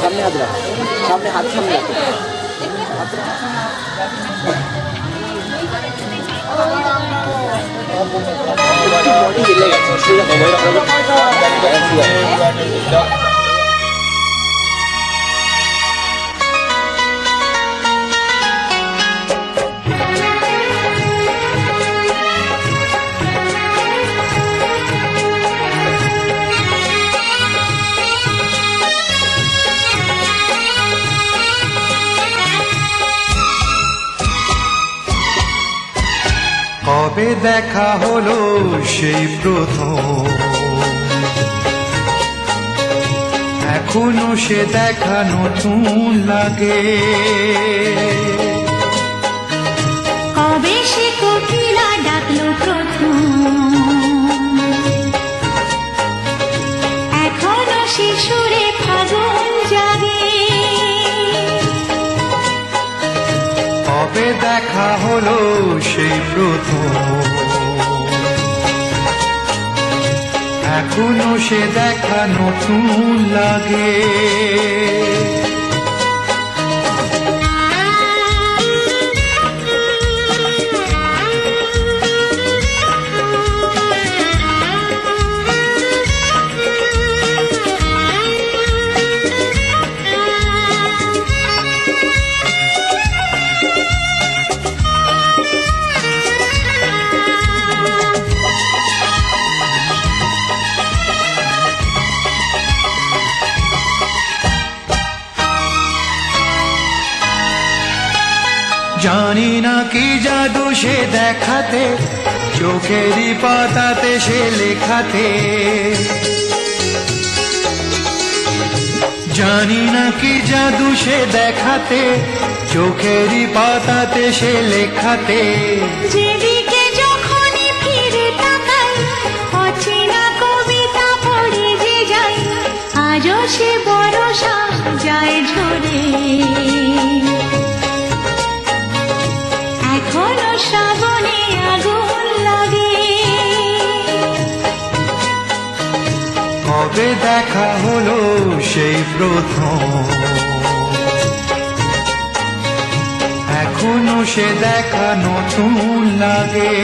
সামনে হাত রাখ, সামনে হাত সামনে রাখ। বডি গেলে গেছে সোজা কবে দেখা হলো সেই প্রথম, এখনো সে দেখা নতুন লাগে। কবে সে কোকিলা ডাকলো প্রথম, এখনো সে সুরে ফাগুন জাগে। কবে দেখা হলো সেই প্রথম, এখনো সে দেখা নতুন লাগে। জানি না কি জাদু সে দেখাতে, চোখেরই পাতাতে সে লেখাতে। জানি না কি জাদু সে দেখাতে, চোখেরই পাতাতে সে লেখাতে। যেদিকে যখনই ফিরে তাকাই, অচেনা কবিতা পড়ে যে যাই, আজও সে বরষা যায় ঝরে। এখনো শ্রাবণে আগুন লাগে। কবে দেখা হলো সেই প্রথম, এখনো সে দেখা নতুন লাগে।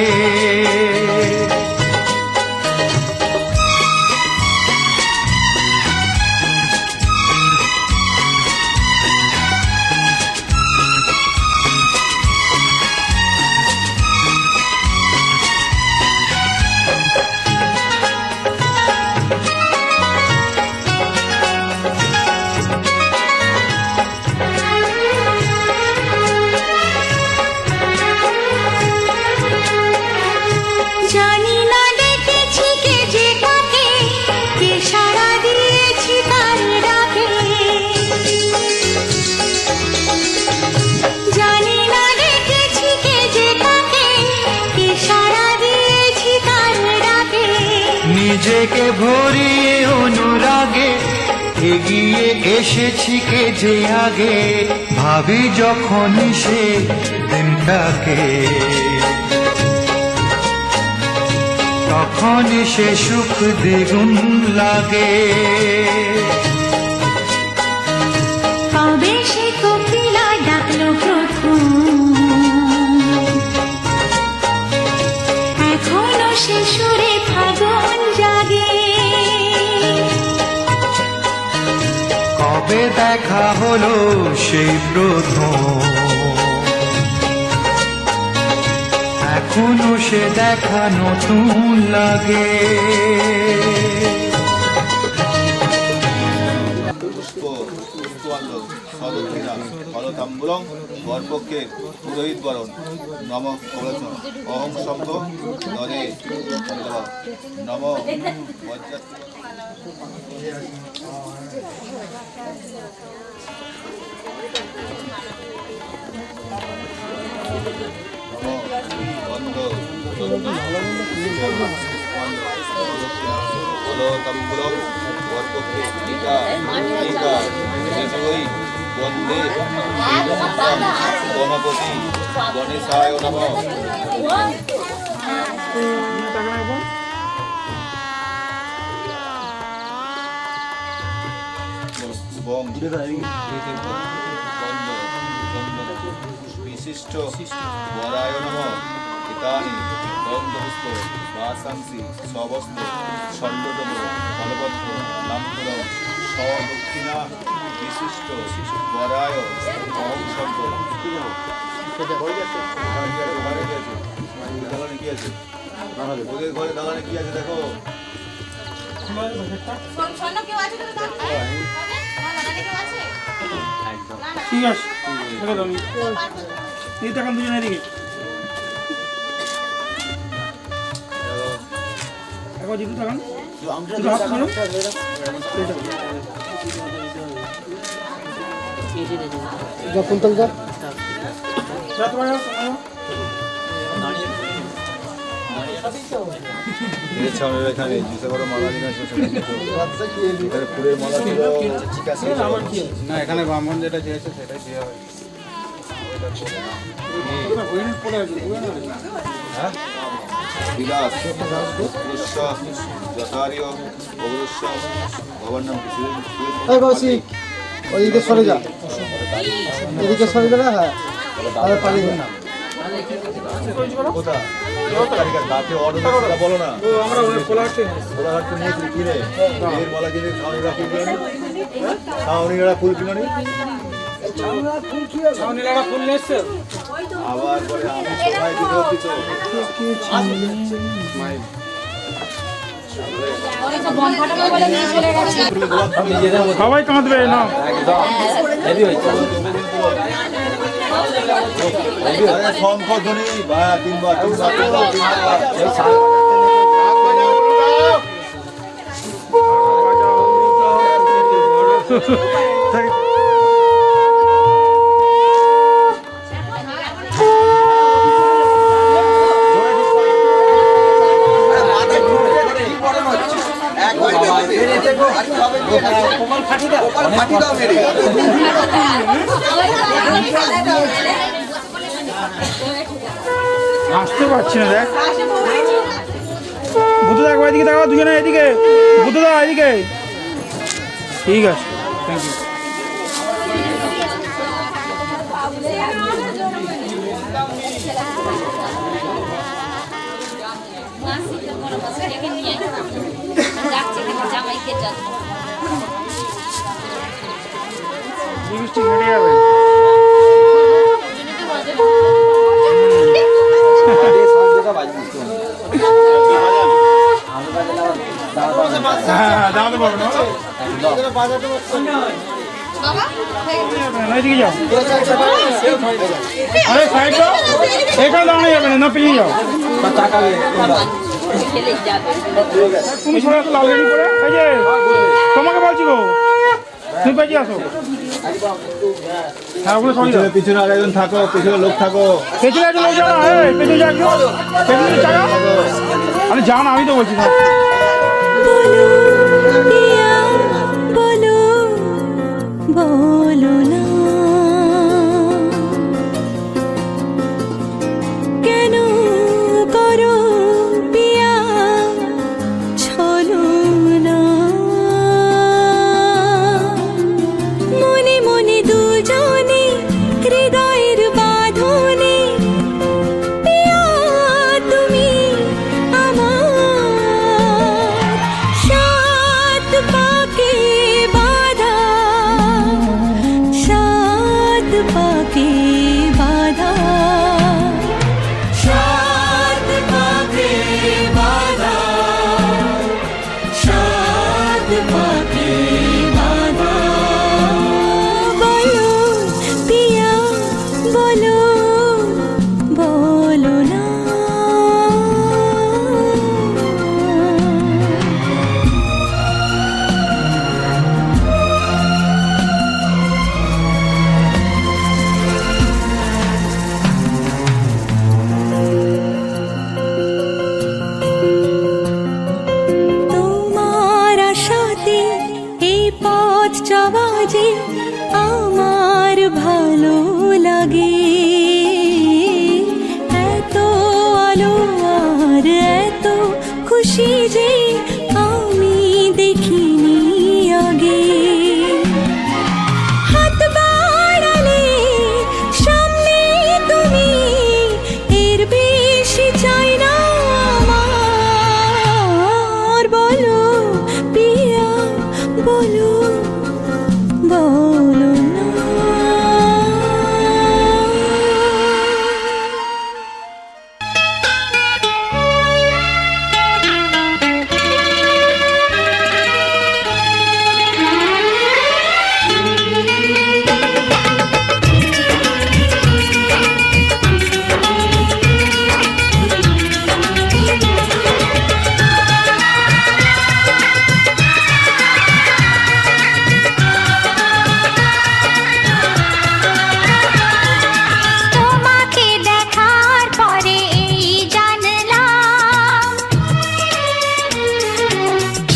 জানি না ডেকেছি কে যে কাকে, কে সাড়া দিয়েছি তার ডাকে। জানি না ডেকেছি কে যে কাকে, কে সাড়া দিয়েছি তার ডাকে। নিজেকে ভরিয়ে অনুরাগে এগিয়ে এসেছি কে যে আগে, ভাবি যখন সে দিনটাকে, তখন সে সুখ দ্বিগুণ লাগে। কবে সে কোকিলা ডাকলো প্রথম, এখনো সে সুরে ফাগুন জাগে। কবে দেখা হলো সেই প্রথম, এখনো সে দেখা নতুন লাগে। ফলতাম্বুলং বরপক্ষে পুরোহিত বরণ নম কবচন অহং শব্দ নরে নম বন্ধ ফলতাম্বুলম বরপক্ষে টিকা টিকা বিজয়ী বন্দে গণপতি গণেশায় নমঃ। বিশিষ্ট বরায় নমঃ। ইতানি গন্ধপুষ্প বাসাংসি সবস্ত ষণ্ডতম ফলপত্র লাম্পুরম সদক্ষিণা বিশিষ্ট বরায় অহং শব্দ। দালানে কি আছে? ওদের ঘরে দালানে কি আছে দেখো। ঠিক আছে এই তো এখন দুজনের দিকে একবার জিতু থাকুন এখানে জিতে বড় মালা নিয়ে আছে ফুলের মালা ছিল ঠিক আছে না এখানে ব্রাহ্মণ যেটা দিয়েছে সেটাই দেওয়া হয়েছে। বিলাস পুরুষ যথার্য পৌরুষ ভবন্নম ওইদিকে সরে যা, এদিকে সরে গেলে হ্যাঁ তাহলে পানি দিন না। কোথা দাঁতে অর্ডার বলো না কোলাঘাট তো নিয়েছি কিনে এর মালা কিনে ছাউনিরা ফুল কিনে ছাউনিরা ফুল কিনে আবার পরে আমি সবাই সবাই কাঁদবে না শঙ্খ ধ্বনি বা তিনবার আসতে পারছি না দেখ বুদ্ধদা একবার এদিকে দেখো দুজনে এদিকে বুদ্ধদা এদিকে ঠিক আছে থ্যাংক ইউ বৃষ্টি ঘেটে যাবে হ্যাঁ দাঁড়াতে পারবে না এদিকে যাও আরে সাইড দাও এখানে দাঁড়ানো যাবে না পেরিয়ে যাও তুমি সবাই লাল গাড়ি করে এই যে তোমাকে বলছি গো তুমি পেঁচিয়ে আসো হ্যাঁ ওগুলো সঙ্গে পিছনে আর একজন থাকো পিছনে লোক থাকো পেছনে একজন লোক যাও না পেছনে যা পেছনে চাকা আরে যা না আমি তো বলছি না বলো বলো না কেন করো পিয়া ছলো না মনে মনে দুজনে হৃদয়ের বাঁধনে পিয়া তুমি আমার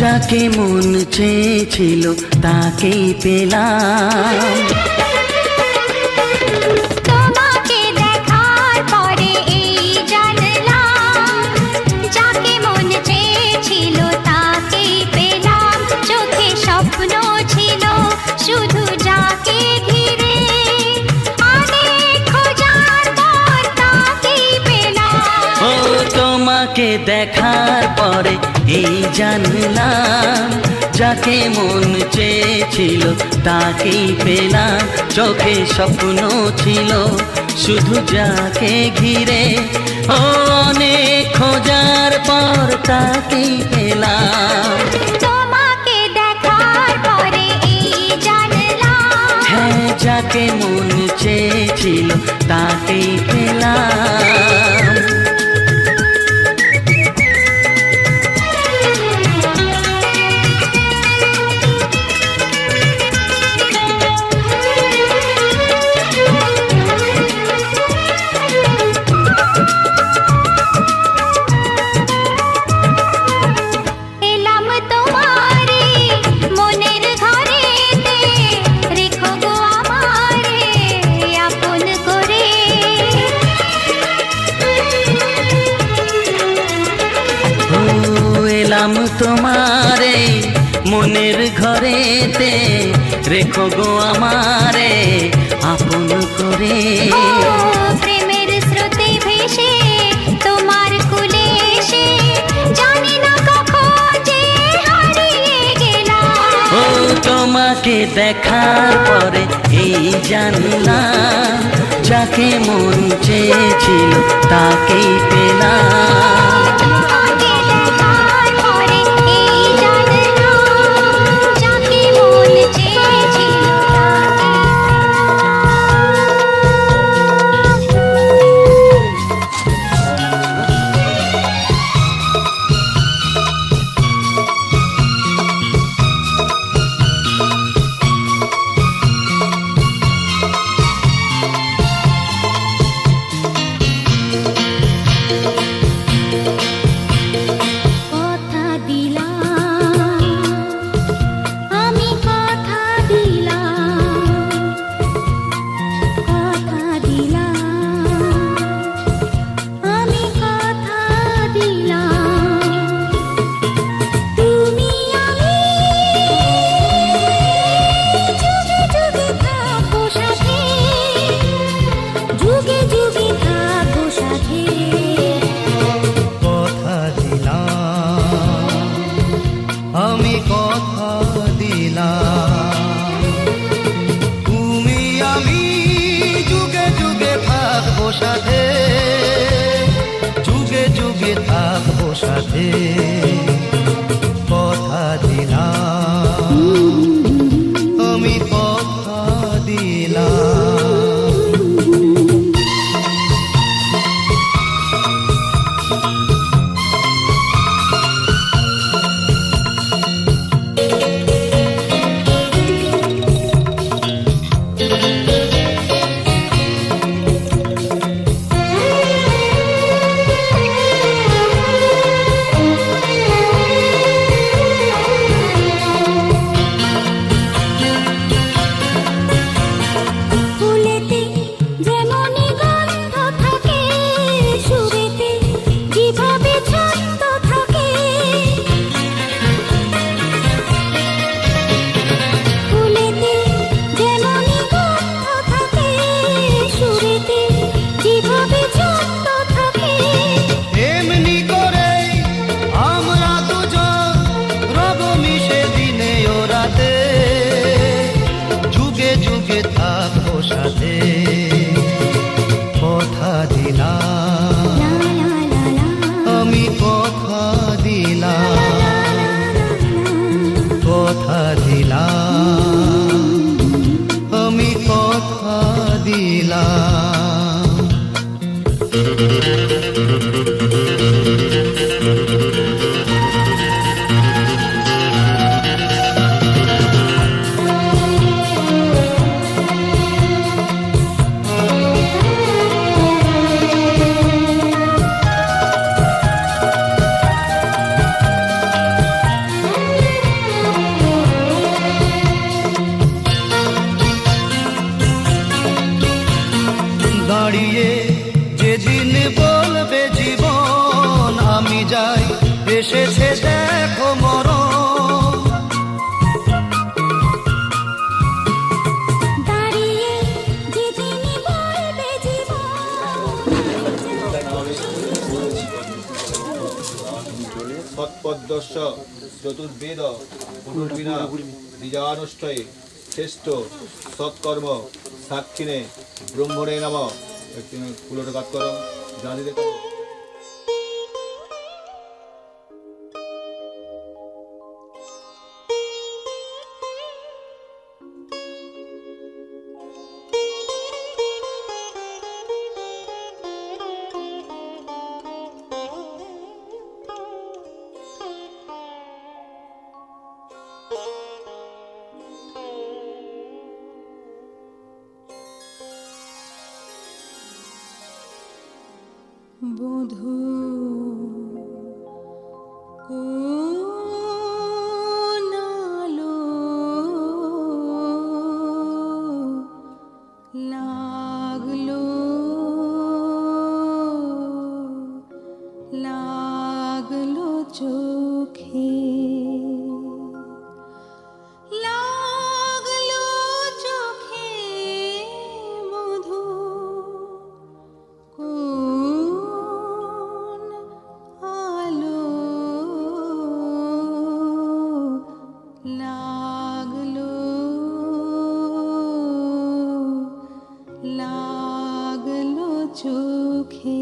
যাকে মন চেয়েছিল তাকেই পেলাম। তোমাকে দেখার পরে এই জানলাম, যাকে মন চেয়েছিল তাকেই পেলাম। চোখে স্বপ্ন ছিল শুধু যাকে ঘিরে, অনেক খোঁজার পর তাকেই পেলাম। ও তোমাকে দেখার পরে এই জানলাম, যাকে মন চেয়েছিল তাকেই পেলাম। চোখে স্বপ্ন ছিল শুধু যাকে ঘিরে, ও অনেক খোঁজার পর তাকেই পেলাম। তোমাকে দেখার পরে এই জানলাম, হ্যাঁ, যাকে মন চেয়েছিল তাকেই পেলাম। এলাম তোমারে মনের ঘরেতে, রেখো গো আমারে আপন করে। ও এলাম তোমারে মনের ঘরেতে, রেখো গো আমারে আপন করে। ও প্রেমের স্রোতে ভেসে তোমার কুলে এসে, জানি না কখন যে হারিয়ে গেলাম। ও তোমাকে দেখার পরে এই জানলাম, যাকে মন চেয়েছিল তাকেই পেলাম। তোমাকে দেখার পরে এই জানলাম, যাকে মন চেয়েছিল কথা দিলাম, আমি কথা দিলাম, কথা দিলাম, আমি কথা দিলাম। তুমি আমি যুগে যুগে থাকবো সাথে, যুগে যুগে থাকবো সাথে। কথা দিলাম, আমি কথা দিলাম, তুমি আমি যুগে যুগে থাকবো সাথে, যুগে যুগে থাকবো সাথে। কথা দিলাম, আমি কথা দিলাম। চতুর্বেদ পুনর্বিনা দ্বিজানুষ্ঠয়ে শ্রেষ্ঠ সৎকর্ম সাক্ষিণে ব্রহ্মণে নাম। একটু ফুলোটা কাজ করো, জানি দেখো। বধূ কোনালো লাগলো লাগলো চোখে লাগলো চোখে মধু কোন আলো লাগলো লাগলো চোখে।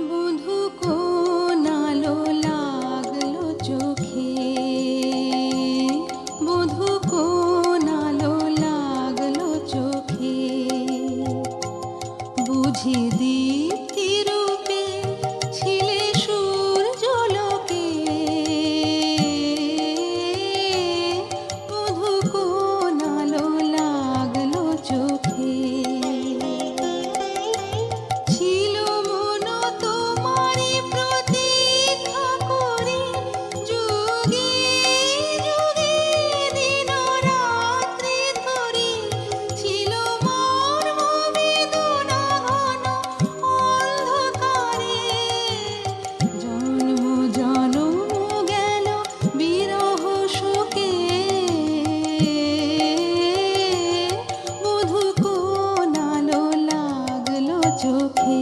বধূ কোন আলো লাগলো চোখে, বধূ কোন আলো লাগলো চোখে, বুঝি দীপ্তি রূপে ছিলে সূর্যলোকে, বধূ কোন আলো লাগলো চোখে। ছিল মন তোমারি প্রতীক্ষা করে, যুগে যুগে দিন রাত্রি ধরে, ছিল মর্ম বেদনা ঘন অন্ধকারে, জন্ম জন্ম গেল বিরহ শোকে, বধূ কোন আলো লাগলো চোখে।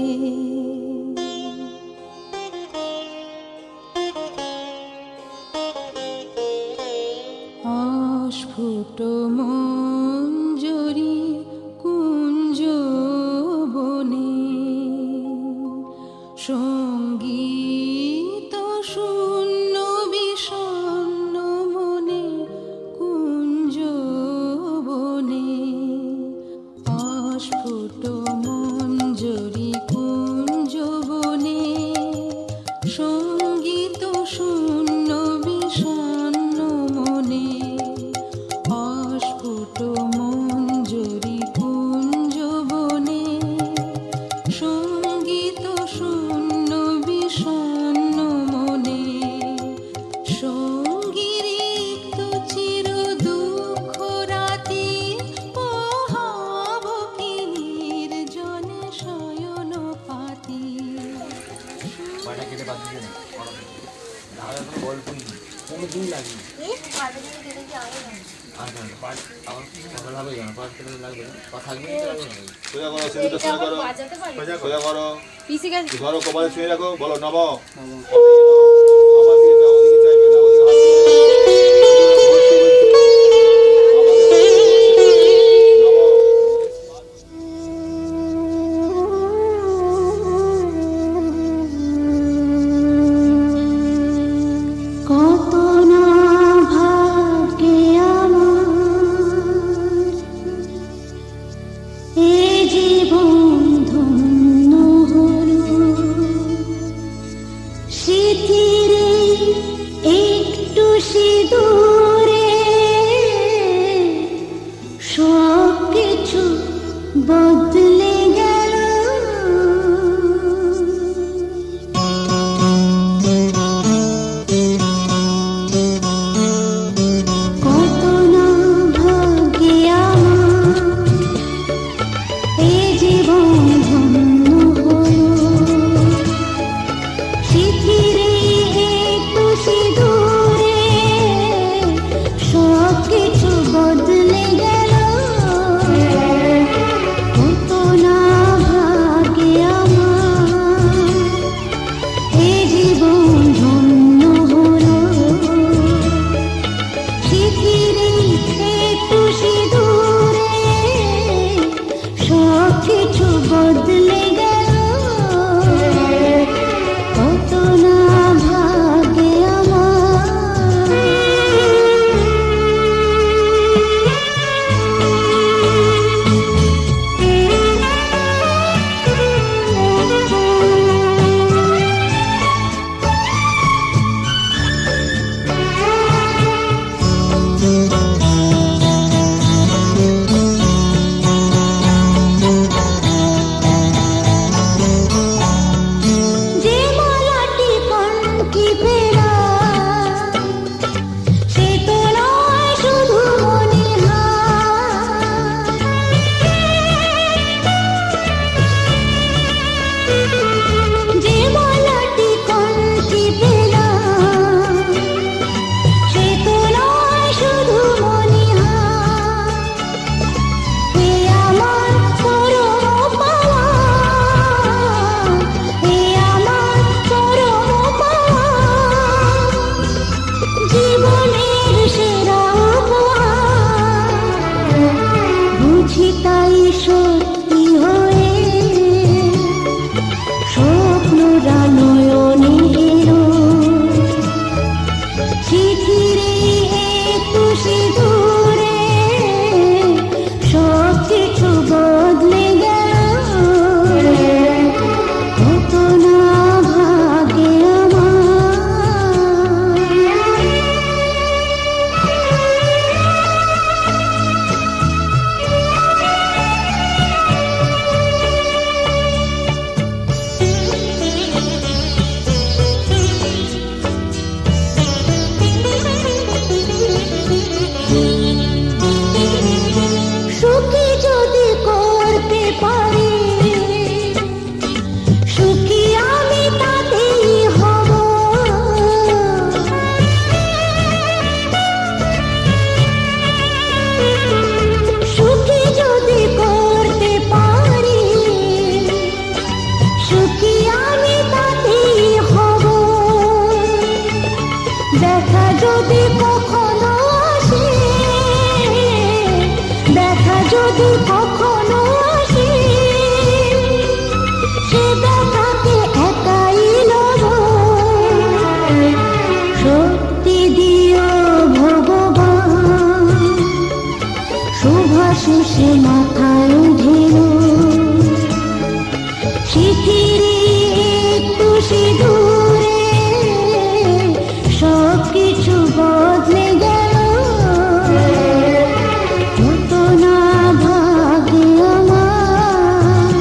অস্ফুট মঞ্জরি কুঞ্জ বনে, সঙ্গীত শূন্য বিষণ্ণ মনে কুঞ্জ বনে, অস্ফুট মঞ্জরি কুঞ্জ বনে, সঙ্গীত শূন্য বিষণ্ণ মনে, অস্ফুট মঞ্জরি কুঞ্জ বনে, সঙ্গীত শূন্য বিষণ্ণ মনে, সঙ্গী রিক্ত চির দুঃখ রাতি, পোহাব কিলির জনে শয়ন পাতি। সোজা করো, সেদিকে সোজা করো, সোজা করো, ধরো কপালে ছুঁয়ে রাখো, বলো নম। আমার দিকে যাও, ওদিকে চাইবে না, ওদিকে হাত দিয়ে। কত না ভাগ্যে আমার এ জীবন ধন্য হলো, স্মৃতি যে মালাটি কলকি পেলাম সে তো নয় শুধু মনিহার, এ আমার পরম পাওয়া, এ আমার পরম পাওয়া, জীবনের সেরা উপহার। বুঝি তাই সত্যি হয়ে স্বপ্নরা নয়নে এলো, চিঠিরে একটু সিঁদুরে সব কিছু বদলে গেল, কত না ভাগ্যে আমার। সুখী যদি করতে পারি, সুখী আমি তাতেই হব। সুখী যদি করতে পারি, সুখী আমি তাতেই হব। দেখা যদি কখনো আসে, দেখা যদি কখনো আসে, সে দেখাকে একাই লব। শক্তি দিও ভগবান, শুভাশিসে মাথায় ঢেল, চিঠিরে একটু সিঁদুরে সব কিছু বদলে গেল, কত না ভাগ্যে আমার।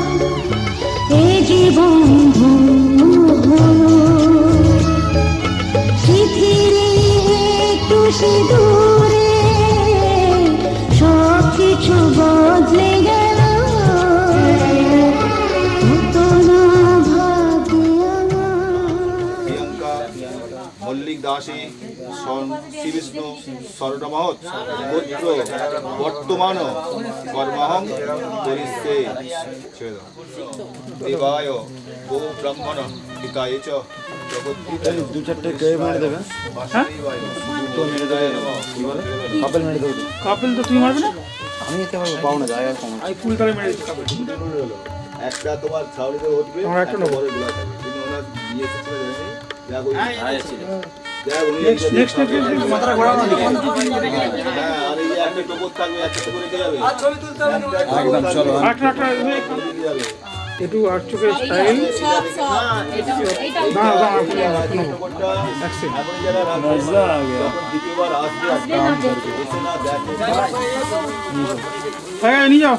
এ জীবন ধন্য হলো, চিঠিরে একটু সিঁদুরে সব কিছু বদলে গেল, কত না ভাগ্যে আমার। প্রিয়ঙ্কা মল্লিক দাসী শ্রীবিষ্ণু স্বর্ণমহৎ পুত্র বর্তমান কর্মহং করিষ্যে দেবায় গো ব্রাহ্মণ হিতায় চ জগদ্ধিতায় দু চারটে কে মেরে দেবে, বাসুদেবায় তো মেরে দেবে, কি বলে কাপেল মেরে দেবে। কাপিল তো তুমি মারবে না? আমি যেতে পারবো, পাও না জায়গা কম। আমি ফুল তালে মেরে দিচ্ছি কাপিল। একটা তোমার ছাউনিতে উঠবে, আমার একটা নেবো। বড় গোলা থাকবে, কিন্তু ওনার বিয়ে ছিল জানেন, নেক্সট মাথাটা ঘোরাও না দেখি। হ্যাঁ, আর এই যে একটা টোপর থাকবে, একটা টোপর রেখে যাবে, একদম চলো। একটা রেখে যাবে। একটু আর চোখের স্টাইল না না এই টোপরটা এখন যারা রাখবে, যখন দ্বিতীয়বার আসবে, এসে না দেখে, নিয়ে যাও।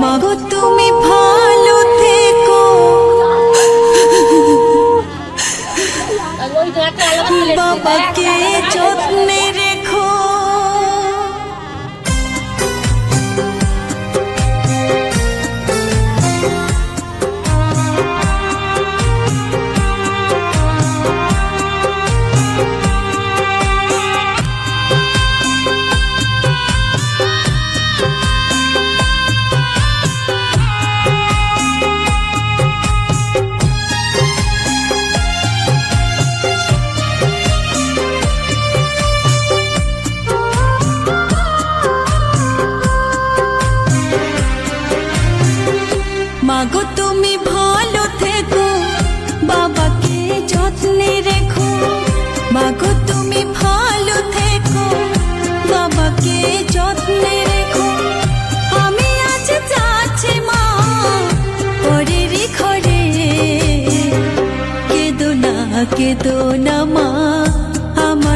মাগো তুমি ভালো থেকো, বাবাকে যত্নে রেখো, মাগো তুমি ভালো থেকো, বাবাকে যত্নে রেখো, মাগো তুমি ভালো থেকো, বাবাকে যত্নে রেখো। আমি আজ যাচ্ছি মা পরের ঘরে, কেঁদো না মা আমার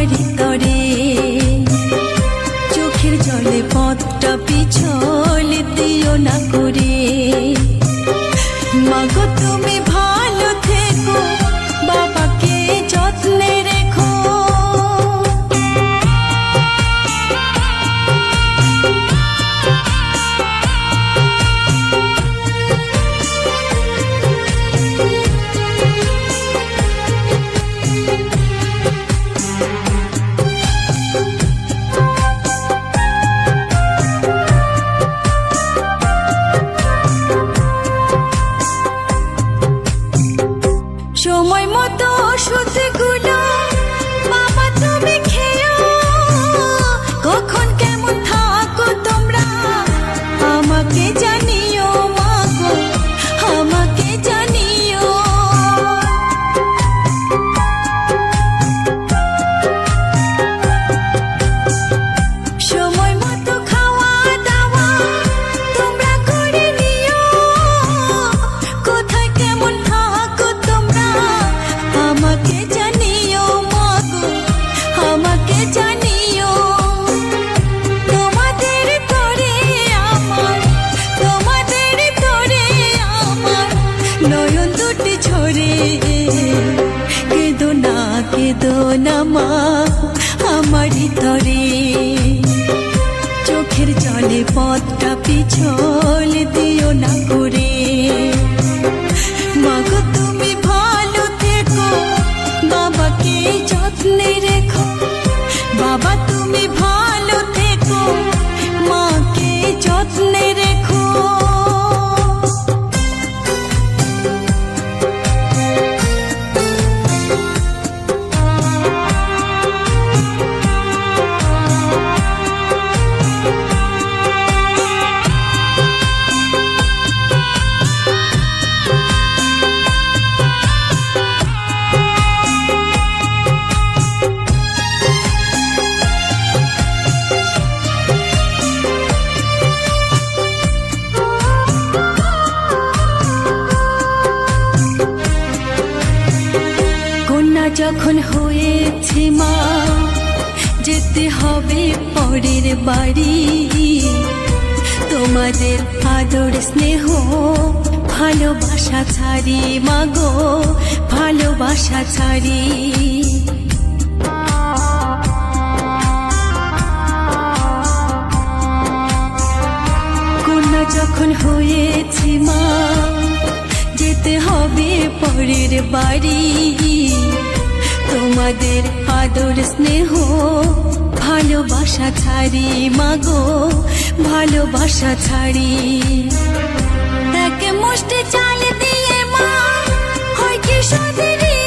জানিও তোমাদের তরে আমার নয়ন দুটি ঝরে কেঁদো না মা আমারই তরে চোখের জলে পথটা পিছল দিও না করে মাগো তুমি ভালো থেকো বাবাকে যত্নে রেখো বাবা তুমি ভালো থেকো মাকে যত্নে রেখো যখন হয়েছে মা যেতে হবে পরের বাড়ি তোমাদের আদর স্নেহ ভালোবাসা ছাড়ি মাগো ভালোবাসা ছাড়ি কন্যা যখন হয়েছে মা যেতে হবে পরের বাড়ি তোমাদের আদর স্নেহ ভালোবাসা ছাড়ি মাগো ভালোবাসা ছাড়ি এক মুষ্টি চাল দিয়ে মা হয় কি সদরি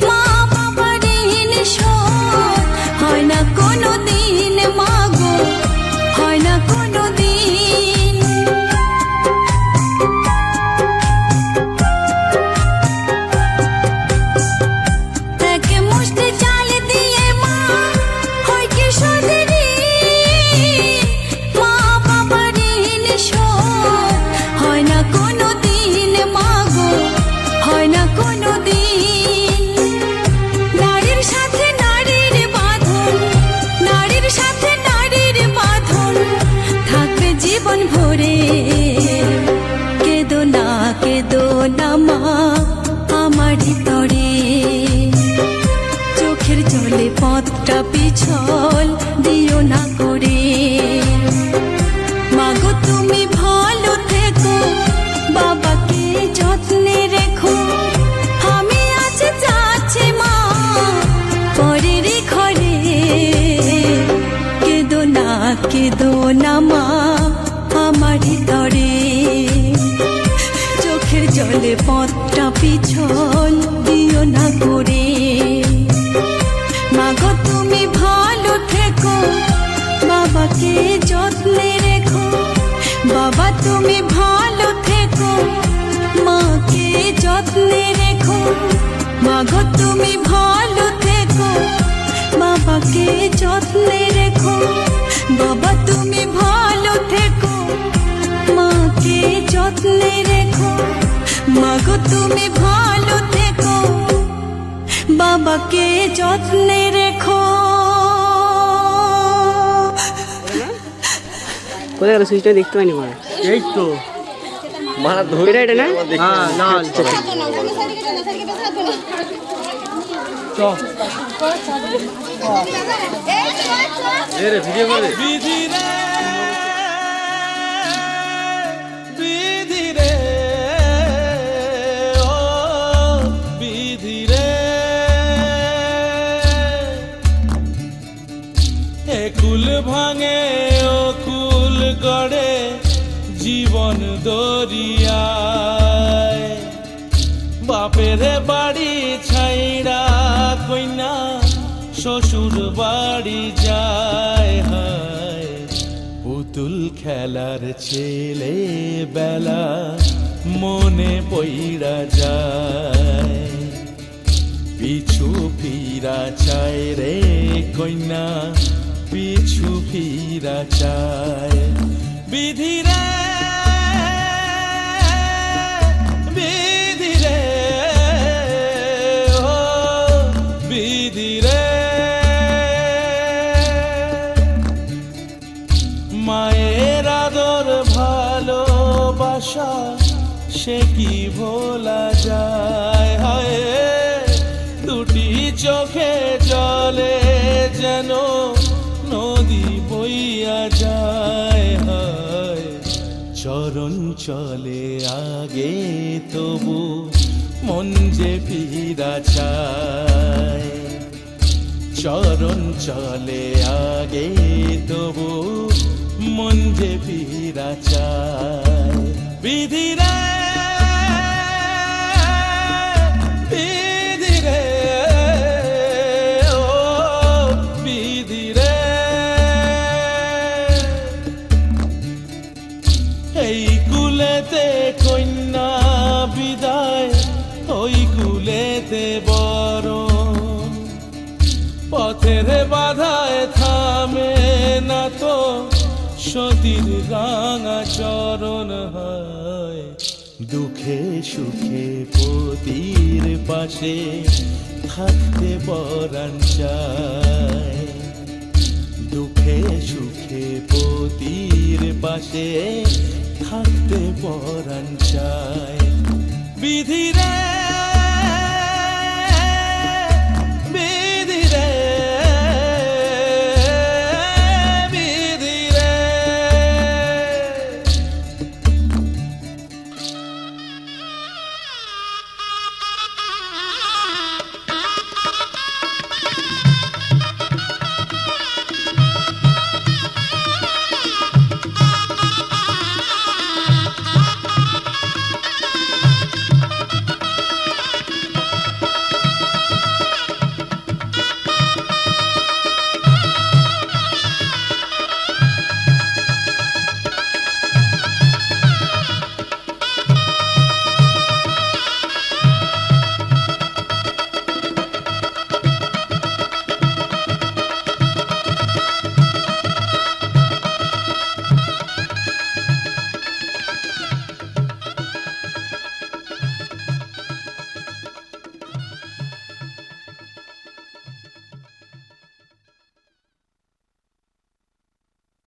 মা বাবার ঋণ শোধ হয় না কোনো দিন মাগো হয় না কোনো দিন ভরে কেঁদো না মা আমারই তরে চোখের জলে পথটা পিছল দিও না করে মাগো তুমি ভালো থেকো বাবাকে যত্নে রেখো আমি আজ যাচ্ছি মা পরের ঘরে কেঁদো না মা আমারই তরে চোখের জলে পথটা পিছল দিও না করে মাগো তুমি ভালো থেকো বাবাকে যত্নে রেখো বাবা তুমি ভালো থেকো মাকে যত্নে রেখো মাগো তুমি ভালো থেকো বাবাকে যত্নে রেখো বাবা তুমি ভালো থেকো মাকে যত্নে রেখো মাগো তুমি ভালো থেকো বাবাকে যত্নে রেখো কোথায় গেল সুইচটা দেখতে পাইনি মানে এই তো মারা ধরে এটা না হ্যাঁ না রে ভিডিও করে বিধি রে বিধি রে ও বিধি রে একুল ভাঙে ও কুল গড়ে জীবন দরিয়ায় বাপের বাড়ি ছাইড়া কইনা শ্বশুর বাড়ি যায় হায় পুতুল খেলার ছেলে বেলা মনে পইরা যায় পিছু ফিরা চায় রে কইনা পিছু ফিরা চায় বিধি রে বিধি রে ও বিধি রে ভালোবাসা সে কি ভোলা যায়, হায় দুটি চোখে জলে যেন নদী বইয়া যায়, হায় চরণ চলে আগে তবু মন যে ফিরা চায়, চরণ চলে আগে তবু মন যে ফিরা চায়। বিধি রে বিধি রে ও বিধি রে, এই কুলেতে কন্যা বিদায় ওই কুলেতে বরণ, পথের বাধায় থামে না তো সতীর রাঙা চরণ, হয় দুঃখে সুখে পতির পাশে থাকতে পরাণ চায়, দুঃখে সুখে পতির পাশে থাকতে পরাণ চায়। বিধি রে